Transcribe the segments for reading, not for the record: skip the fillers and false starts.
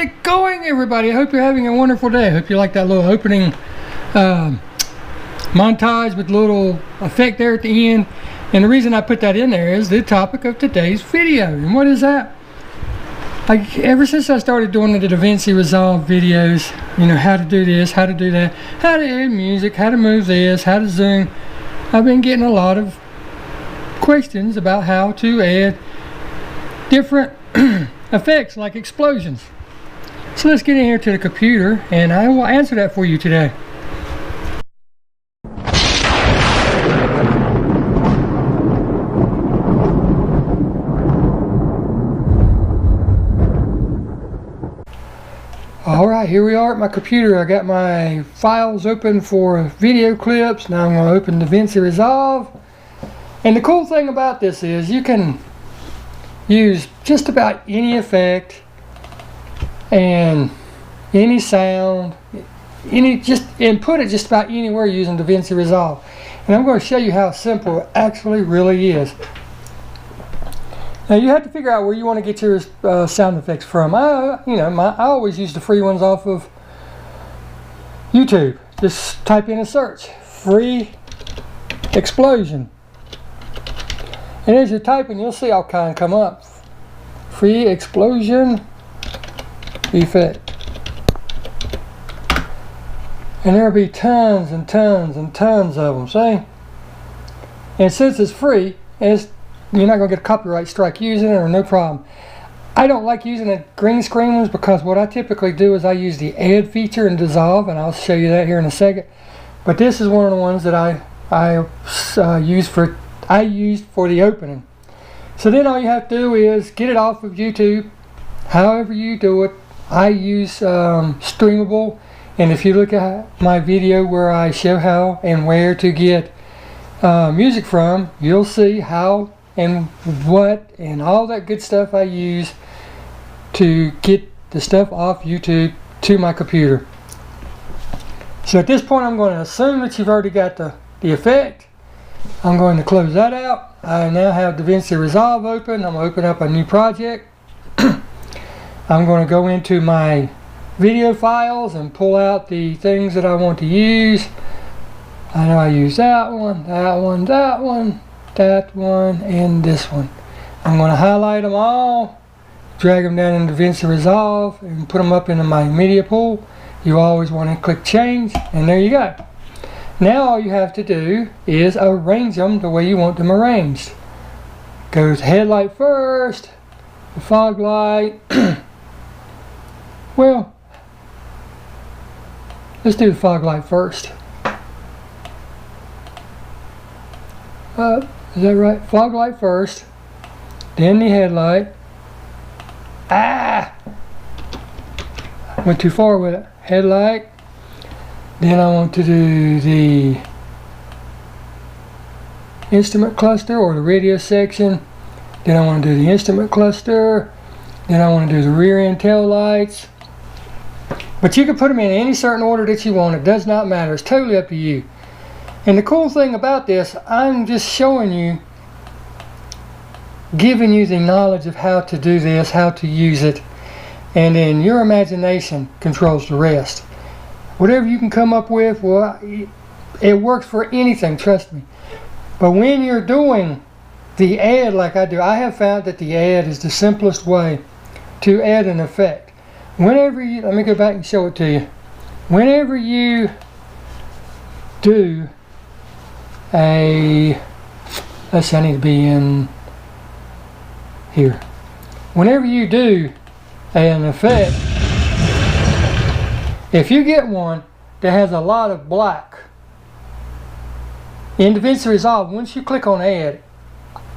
it going, everybody? I hope you're having a wonderful day. I hope you like that little opening montage with a little effect there at the end. And the reason I put that in there is the topic of today's video. And what is that? Ever since I started doing the Davinci Resolve videos, you know, how to do this, how to do that, how to add music, how to move this, how to zoom, I've been getting a lot of questions about how to add different effects like explosions. So let's get in here to the computer and I will answer that for you today. Alright, here we are at my computer. I got my files open for video clips. Now I'm going to open Davinci Resolve. And the cool thing about this is you can use just about any effect and any sound, and put it just about anywhere using Davinci Resolve. And I'm going to show you how simple it actually really is. Now you have to figure out where you want to get your sound effects from. I always use the free ones off of YouTube. Just type in a search, free explosion. And as you're typing, you'll see all kind come up. Free explosion effect. And there'll be tons and tons and tons of them, see? And since it's free, you're not going to get a copyright strike using it, or no problem. I don't like using the green screen ones because what I typically do is I use the add feature in Dissolve, and I'll show you that here in a second. But this is one of the ones that I used for the opening. So then all you have to do is get it off of YouTube. However you do it, I use Streamable, and if you look at my video where I show how and where to get music from, you'll see how and what and all that good stuff I use to get the stuff off YouTube to my computer. So at this point I'm going to assume that you've already got the effect. I'm going to close that out. I now have Davinci Resolve open. I'm going to open up a new project. I'm going to go into my video files and pull out the things that I want to use. I know I use that one, that one, that one, that one, and this one. I'm going to highlight them all, drag them down in Davinci Resolve, and put them up into my media pool. You always want to click change, and there you go. Now all you have to do is arrange them the way you want them arranged. Go to headlight first, the fog light. Well, let's do the fog light first. Is that right? Fog light first, then the headlight. Went too far with it. Headlight. Then I want to do the instrument cluster or the radio section. Then I want to do the instrument cluster. Then I want to do the rear end tail lights. But you can put them in any certain order that you want. It does not matter. It's totally up to you. And the cool thing about this, I'm just showing you, giving you the knowledge of how to do this, how to use it, and then your imagination controls the rest. Whatever you can come up with, well, it works for anything, trust me. But when you're doing the add like I do, I have found that the add is the simplest way to add an effect. Whenever you, let me go back and show it to you. Whenever you do let's see, I need to be in here. Whenever you do an effect, if you get one that has a lot of black, in Davinci Resolve, once you click on add,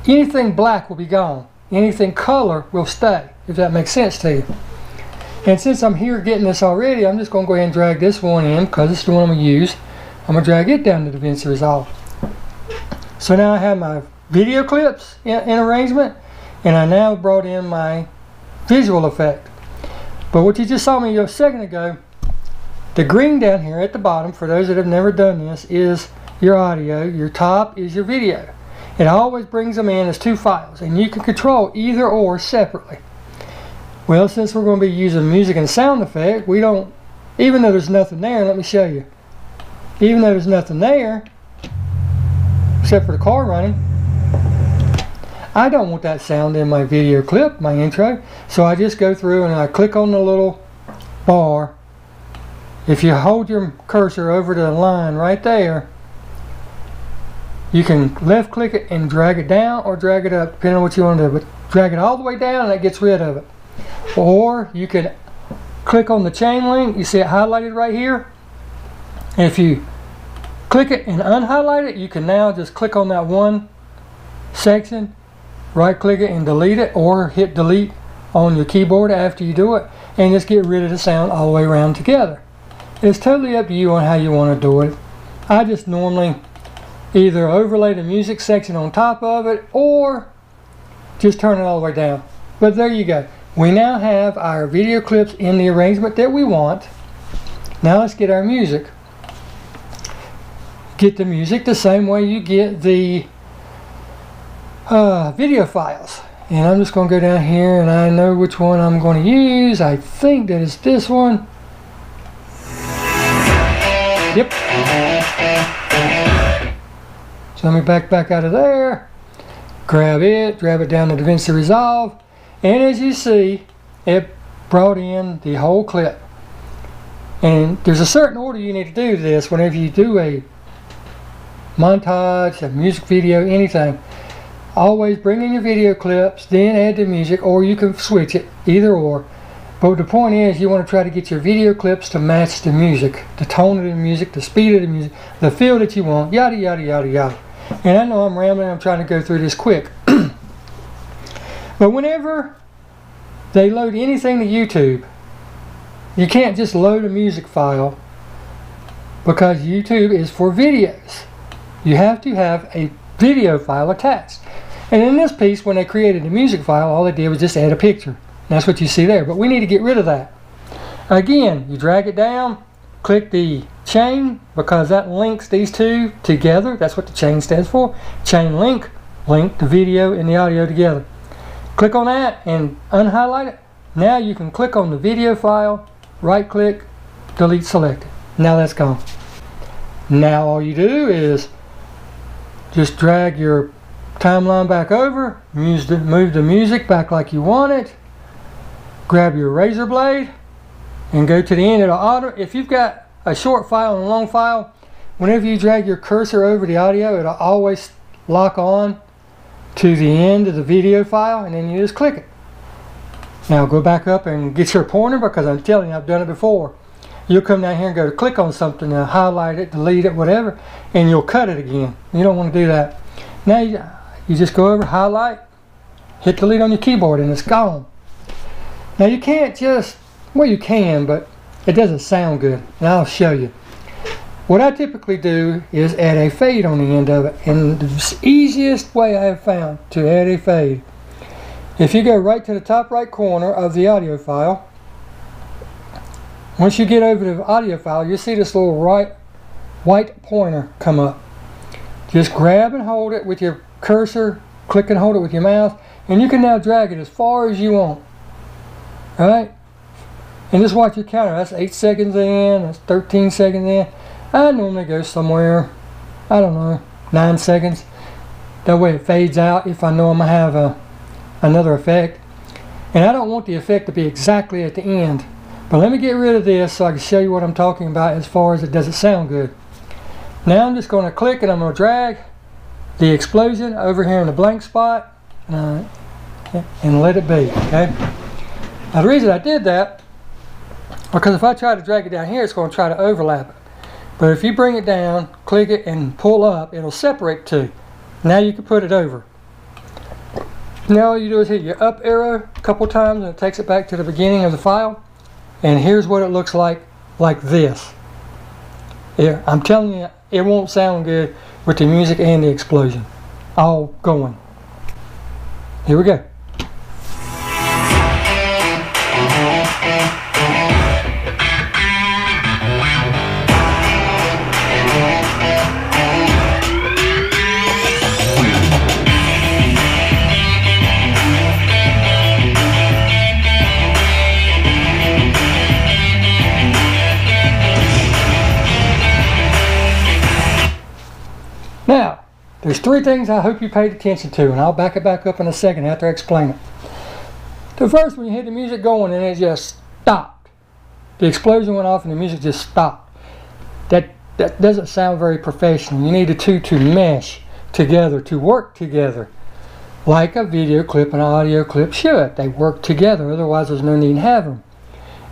anything black will be gone. Anything color will stay, if that makes sense to you. And since I'm here getting this already, I'm just going to go ahead and drag this one in because it's the one I'm going to use. I'm going to drag it down to Davinci Resolve. So now I have my video clips in arrangement, and I now brought in my visual effect. But what you just saw me a second ago, the green down here at the bottom, for those that have never done this, is your audio. Your top is your video. It always brings them in as two files, and you can control either or separately. Well, since we're going to be using music and sound effect, we don't, even though there's nothing there, let me show you. Even though there's nothing there, except for the car running, I don't want that sound in my video clip, my intro. So I just go through and I click on the little bar. If you hold your cursor over the line right there, you can left click it and drag it down or drag it up, depending on what you want to do. But drag it all the way down and that gets rid of it. Or you can click on the chain link. You see it highlighted right here. And if you click it and unhighlight it, you can now just click on that one section, right click it and delete it, or hit delete on your keyboard after you do it, and just get rid of the sound all the way around together. It's totally up to you on how you want to do it. I just normally either overlay the music section on top of it or just turn it all the way down. But there you go. We now have our video clips in the arrangement that we want. Now let's get our music. Get the music the same way you get the video files. And I'm just going to go down here and I know which one I'm going to use. I think that it's this one. Yep. So let me back out of there. Grab it down to Davinci Resolve. And as you see, it brought in the whole clip. And there's a certain order you need to do this whenever you do a montage, a music video, anything. Always bring in your video clips, then add the music, or you can switch it, either or. But the point is, you want to try to get your video clips to match the music, the tone of the music, the speed of the music, the feel that you want, yada yada yada yada. And I know I'm rambling, I'm trying to go through this quick. But whenever they load anything to YouTube, you can't just load a music file because YouTube is for videos. You have to have a video file attached. And in this piece, when they created the music file, all they did was just add a picture. That's what you see there. But we need to get rid of that. Again, you drag it down, click the chain, because that links these two together. That's what the chain stands for. Chain link, link the video and the audio together. Click on that and unhighlight it. Now you can click on the video file, right click, delete selected. Now that's gone. Now all you do is just drag your timeline back over, move the music back like you want it, grab your razor blade and go to the end of the audio. If you've got a short file and a long file, whenever you drag your cursor over the audio, it'll always lock on to the end of the video file, and then you just click it. Now go back up and get your pointer, because I'm telling you, I've done it before. You'll come down here and go to click on something and highlight it, delete it, whatever, and you'll cut it again. You don't want to do that. Now you just go over, highlight, hit delete on your keyboard, and it's gone. Now you can't just, well you can, but it doesn't sound good, and I'll show you. What I typically do is add a fade on the end of it, and the easiest way I have found to add a fade, if you go right to the top right corner of the audio file, once you get over to the audio file, you'll see this little white pointer come up. Just grab and hold it with your cursor, click and hold it with your mouse, and you can now drag it as far as you want. Alright? And just watch your counter. That's 8 seconds in, that's 13 seconds in. I normally go somewhere, I don't know, 9 seconds. That way it fades out if I know I'm going to have another effect. And I don't want the effect to be exactly at the end. But let me get rid of this so I can show you what I'm talking about as far as it doesn't sound good. Now I'm just going to click and I'm going to drag the explosion over here in the blank spot and let it be. Okay. Now the reason I did that, because if I try to drag it down here, it's going to try to overlap it. But if you bring it down, click it and pull up, it'll separate two. Now you can put it over. Now all you do is hit your up arrow a couple times and it takes it back to the beginning of the file. And here's what it looks like this. Yeah, I'm telling you, it won't sound good with the music and the explosion all going. Here we go. there's 3 things I hope you paid attention to, and I'll back it back up in a second after I explain it. The first, when you hear the music going and it just stopped. The explosion went off and the music just stopped. That doesn't sound very professional. You need the two to mesh together, to work together. Like a video clip and an audio clip should. They work together, otherwise there's no need to have them.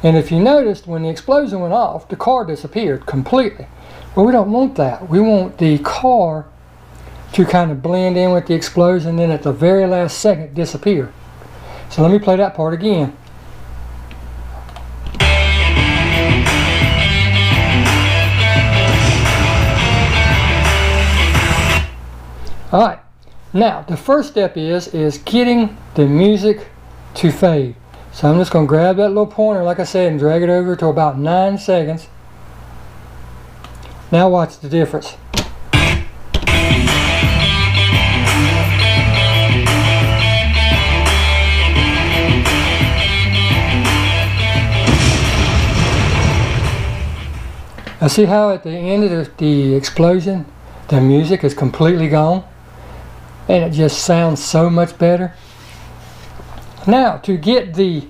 And if you noticed, when the explosion went off, the car disappeared completely. Well, we don't want that. We want the car to kind of blend in with the explosion and then at the very last second disappear. So let me play that part again. Alright, now the first step is getting the music to fade. So I'm just going to grab that little pointer, like I said, and drag it over to about 9 seconds. Now watch the difference. Now see how at the end of the explosion, the music is completely gone? And it just sounds so much better. Now, to get the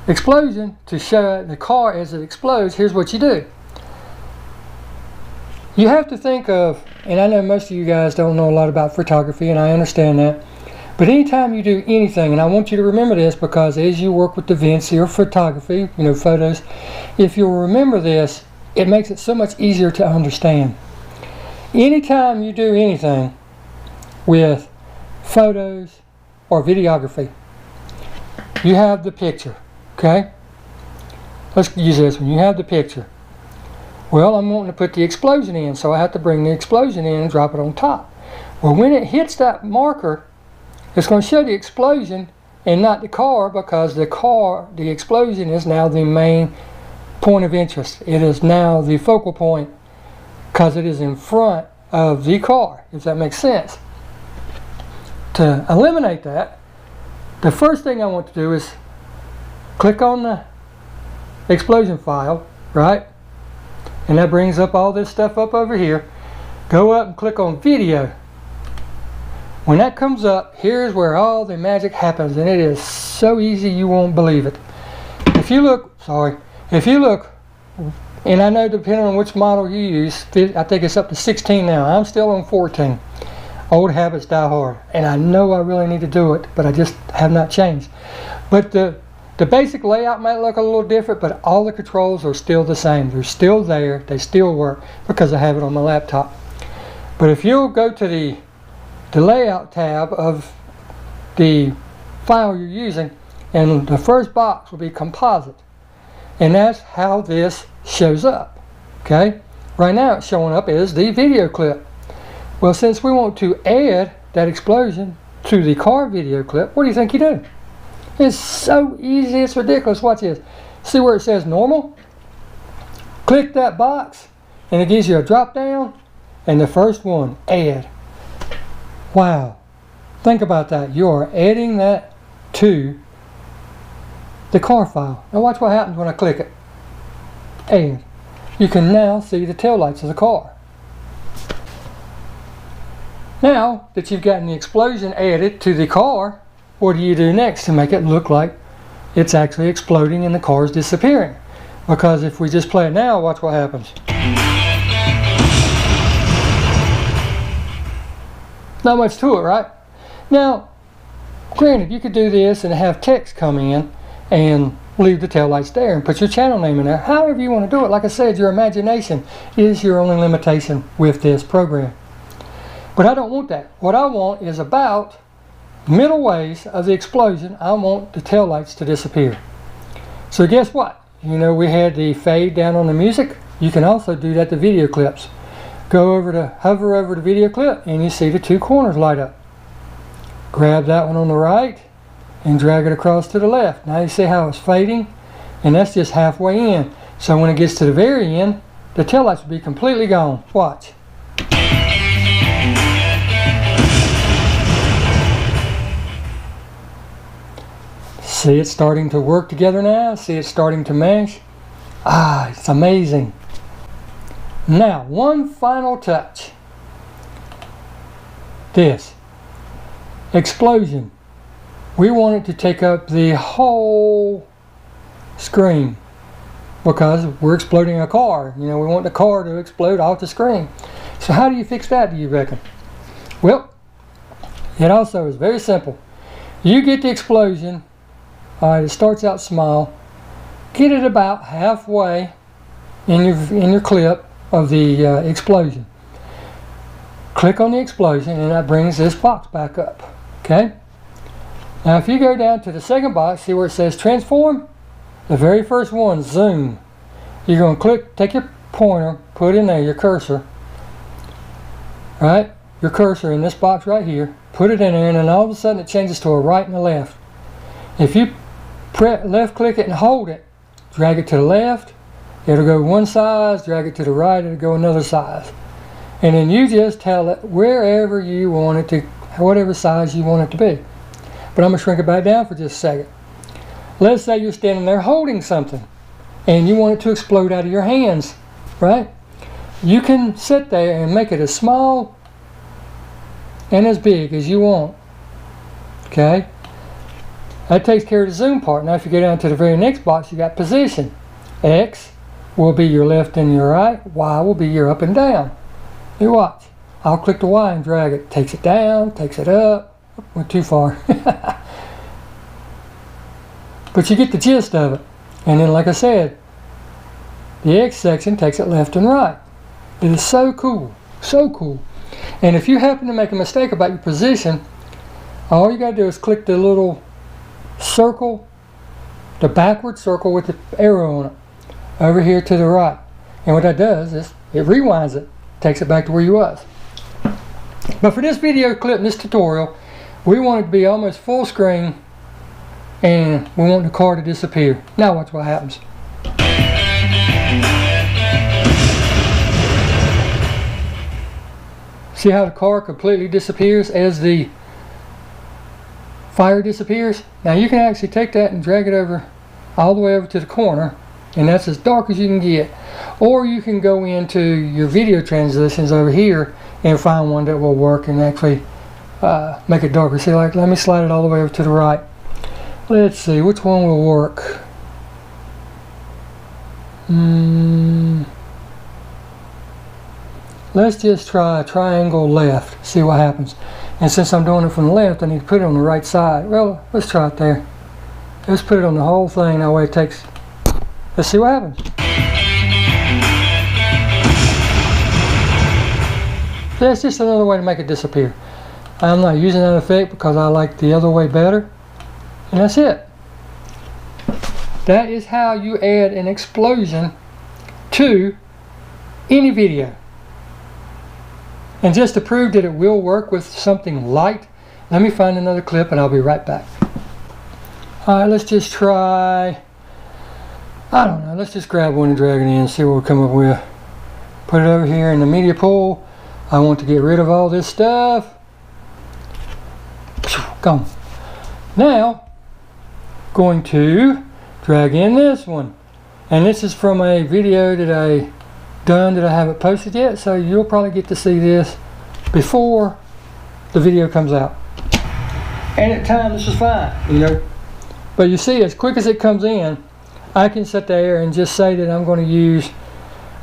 explosion to show the car as it explodes, here's what you do. You have to think of, and I know most of you guys don't know a lot about photography, and I understand that, but anytime you do anything, and I want you to remember this because as you work with Davinci or photography, photos, if you'll remember this, it makes it so much easier to understand. Anytime you do anything with photos or videography, you have the picture, okay? Let's use this one. You have the picture. Well, I'm wanting to put the explosion in, so I have to bring the explosion in and drop it on top. Well, when it hits that marker, it's going to show the explosion and not the car, because the explosion is now the main point of interest. It is now the focal point because it is in front of the car, if that makes sense. To eliminate that, the first thing I want to do is click on the explosion file, right? And that brings up all this stuff up over here. Go up and click on video. When that comes up, here's where all the magic happens, and it is so easy you won't believe it. If you look, and I know depending on which model you use, I think it's up to 16 now. I'm still on 14. Old habits die hard, and I know I really need to do it, but I just have not changed. But the basic layout might look a little different, but all the controls are still the same. They're still there. They still work because I have it on my laptop. But if you'll go to the layout tab of the file you're using, and the first box will be composite, and that's how this shows up. Okay, right now it's showing up as the video clip. Well, since we want to add that explosion to the car video clip, what do you think you do? It's so easy, it's ridiculous. Watch this. See where it says normal? Click that box and it gives you a drop down, and the first one, add. Wow, think about that. You're adding that to the car file. Now watch what happens when I click it. Add. You can now see the taillights of the car. Now that you've gotten the explosion added to the car, what do you do next to make it look like it's actually exploding and the car's disappearing? Because if we just play it now, watch what happens. Not much to it, right? Now, granted, you could do this and have text come in and leave the taillights there and put your channel name in there. However you want to do it. Like I said, your imagination is your only limitation with this program. But I don't want that. What I want is about middle ways of the explosion, I want the taillights to disappear. So guess what? You know, we had the fade down on the music. You can also do that to video clips. Go over to, hover over the video clip, and you see the two corners light up. Grab that one on the right and drag it across to the left. Now you see how it's fading? And that's just halfway in. So when it gets to the very end, the taillights will be completely gone. Watch. See it starting to work together now? See it starting to mesh? Ah, it's amazing. Now, one final touch. this explosion. We want it to take up the whole screen because we're exploding a car. You know, we want the car to explode off the screen. So how do you fix that, do you reckon? Well, it also is very simple. You get the explosion, it starts out small, get it about halfway in your clip of the explosion. Click on the explosion and that brings this box back up. Okay? Now if you go down to the second box, see where it says transform? The very first one, zoom. You're going to click, take your pointer, put in there your cursor, right? Your cursor in this box right here, put it in there, and then all of a sudden it changes to a right and a left. If you left click it and hold it, drag it to the left, it'll go one size, drag it to the right, it'll go another size. And then you just tell it wherever you want it to, whatever size you want it to be. But I'm going to shrink it back down for just a second. Let's say you're standing there holding something and you want it to explode out of your hands, right? You can sit there and make it as small and as big as you want. Okay? That takes care of the zoom part. Now if you go down to the very next box, you got position. X will be your left and your right. Y will be your up and down. You watch. I'll click the Y and drag it. Takes it down, takes it up. Went too far. But you get the gist of it. And then like I said, the X section takes it left and right. It is so cool. So cool. And if you happen to make a mistake about your position, all you got to do is click the little circle, the backward circle with the arrow on it, over here to the right. And what that does is it rewinds it, takes it back to where you was. But for this video clip and this tutorial, we want it to be almost full screen and we want the car to disappear. Now watch what happens. See how the car completely disappears as the fire disappears? Now you can actually take that and drag it over all the way over to the corner, and that's as dark as you can get. Or you can go into your video transitions over here and find one that will work and actually make it darker. See, like, let me slide it all the way over to the right. Let's see, which one will work? Let's just try triangle left, see what happens. And since I'm doing it from the left, I need to put it on the right side. Well, let's try it there. Let's put it on the whole thing, that way it takes, let's see what happens. That's just another way to make it disappear. I'm not using that effect because I like the other way better. And that's it. That is how you add an explosion to any video. And just to prove that it will work with something light, let me find another clip and I'll be right back. Alright, let's just try, I don't know, let's just grab one and drag it in and see what we'll come up with. Put it over here in the media pool. I want to get rid of all this stuff. Gone. Now, going to drag in this one. And this is from a video that I done that I haven't posted yet, so you'll probably get to see this before the video comes out. And at times this is fine, you know. But you see, as quick as it comes in, I can sit there and just say that I'm going to use,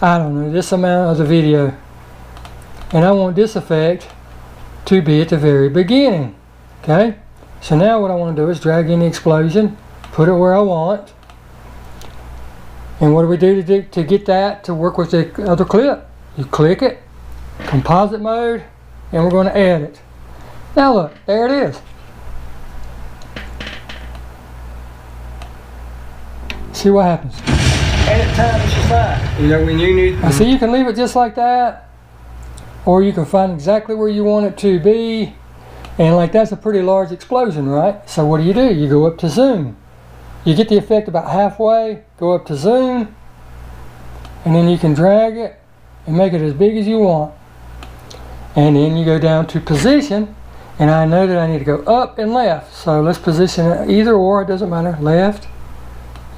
I don't know, this amount of the video. And I want this effect to be at the very beginning. Okay? So now what I want to do is drag in the explosion, put it where I want. And what do we do to get that to work with the other clip? You click it, composite mode, and we're going to add it. Now look, there it is. See what happens. And at times it's just fine. You know, when you need. Now see, you can leave it just like that, or you can find exactly where you want it to be. And like that's a pretty large explosion, right? So what do? You go up to zoom. You get the effect about halfway, go up to zoom, and then you can drag it and make it as big as you want. And then you go down to position, and I know that I need to go up and left. So let's position it either or, it doesn't matter, left,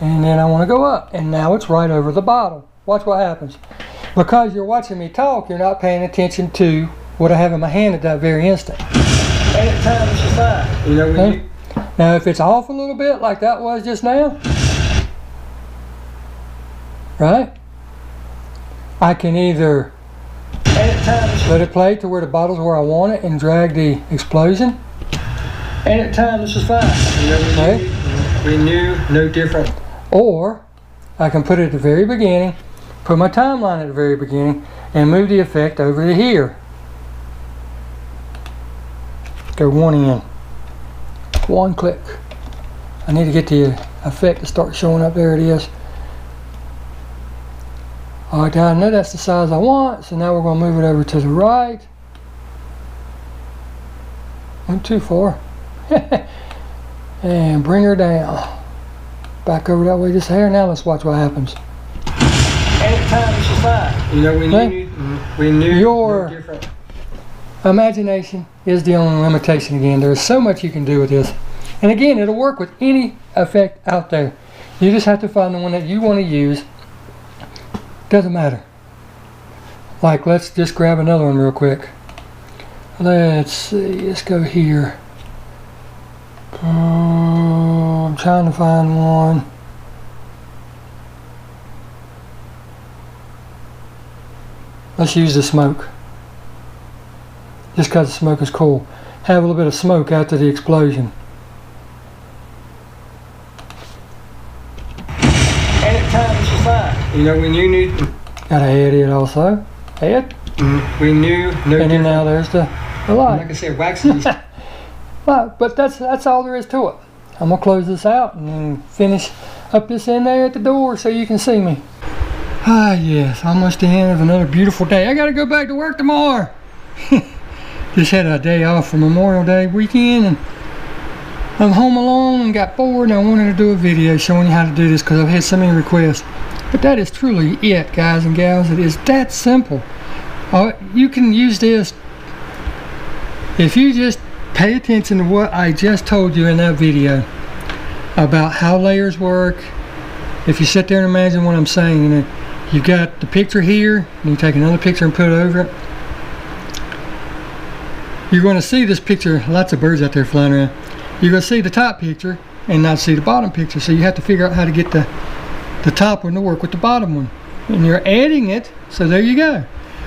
and then I want to go up. And now it's right over the bottle. Watch what happens. Because you're watching me talk, you're not paying attention to what I have in my hand at that very instant. Edit time is just fine. You know, when now if it's off a little bit like that was just now, right? I can either let it play to where the bottle's where I want it and drag the explosion. Edit time, this is fine. You know, we knew no different. Or I can put it at the very beginning, put my timeline at the very beginning, and move the effect over to here. Go one in. One click. I need to get the effect to start showing up. There it is. Alright, I know that's the size I want, so now we're going to move it over to the right. Went too far. And bring her down. Back over that way just a hair. Now let's watch what happens. Edit time is just fine. You know, we knew your different. Imagination is the only limitation again. There's so much you can do with this. And again, it'll work with any effect out there. You just have to find the one that you want to use. Doesn't matter. Like, let's just grab another one real quick. Let's see, let's go here. I'm trying to find one. Let's use the smoke. Just because the smoke is cool. Have a little bit of smoke after the explosion. Edit time is just fine. You know, when you need... Gotta add it also. Add. We knew no and then now there's the light. I'm not gonna say waxy. But that's all there is to it. I'm gonna close this out and then finish up this in there at the door so you can see me. Ah yes, almost the end of another beautiful day. I gotta go back to work tomorrow. Just had a day off for Memorial Day weekend and I'm home alone and got bored and I wanted to do a video showing you how to do this because I've had so many requests. But that is truly it, guys and gals. It is that simple. You can use this if you just pay attention to what I just told you in that video about how layers work. If you sit there and imagine what I'm saying, you know, you've got the picture here and you take another picture and put it over it. You're going to see this picture, lots of birds out there flying around. You're going to see the top picture and not see the bottom picture, so you have to figure out how to get the top one to work with the bottom one. And you're adding it, so there you go.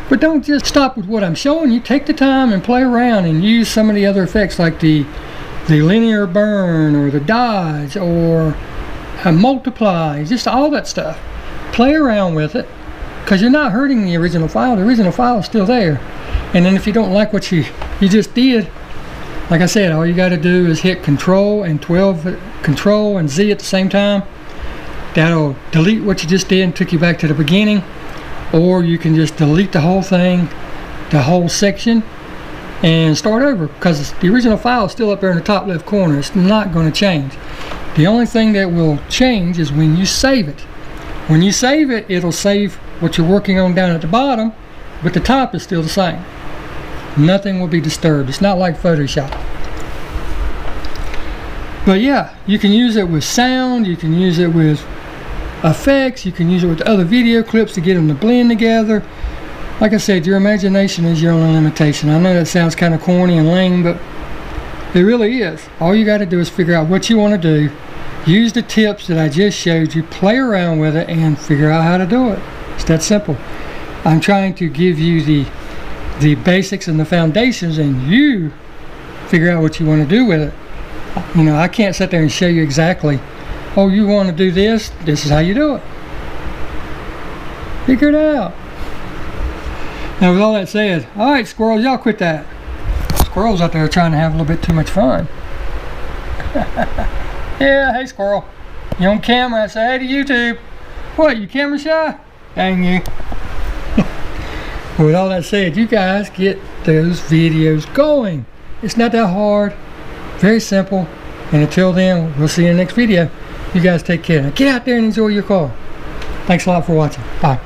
But don't just stop with what I'm showing you. Take the time and play around and use some of the other effects like the linear burn or the dodge or multiply, just all that stuff. Play around with it because you're not hurting the original file. The original file is still there. And then if you don't like what you just did, like I said, all you got to do is hit Control and Z at the same time. That'll delete what you just did and took you back to the beginning. Or you can just delete the whole thing, the whole section, and start over because the original file is still up there in the top left corner. It's not going to change. The only thing that will change is when you save it. When you save it, it'll save what you're working on down at the bottom, but the top is still the same. Nothing will be disturbed. It's not like Photoshop. But yeah, you can use it with sound, you can use it with effects, you can use it with other video clips to get them to blend together. Like I said, your imagination is your only limitation. I know that sounds kind of corny and lame, but it really is. All you got to do is figure out what you want to do, use the tips that I just showed you, play around with it, and figure out how to do it. It's that simple. I'm trying to give you the basics and the foundations, and you figure out what you want to do with it. You know, I can't sit there and show you exactly, oh, you want to do this, this is how you do it. Figure it out. Now with all that said, alright squirrels, y'all quit that. Squirrels out there trying to have a little bit too much fun. Yeah, hey squirrel. You on camera, I say hey to YouTube. What, you camera shy? Dang you. With all that said, you guys get those videos going. It's not that hard. Very simple. And until then, we'll see you in the next video. You guys take care. Now get out there and enjoy your car. Thanks a lot for watching. Bye.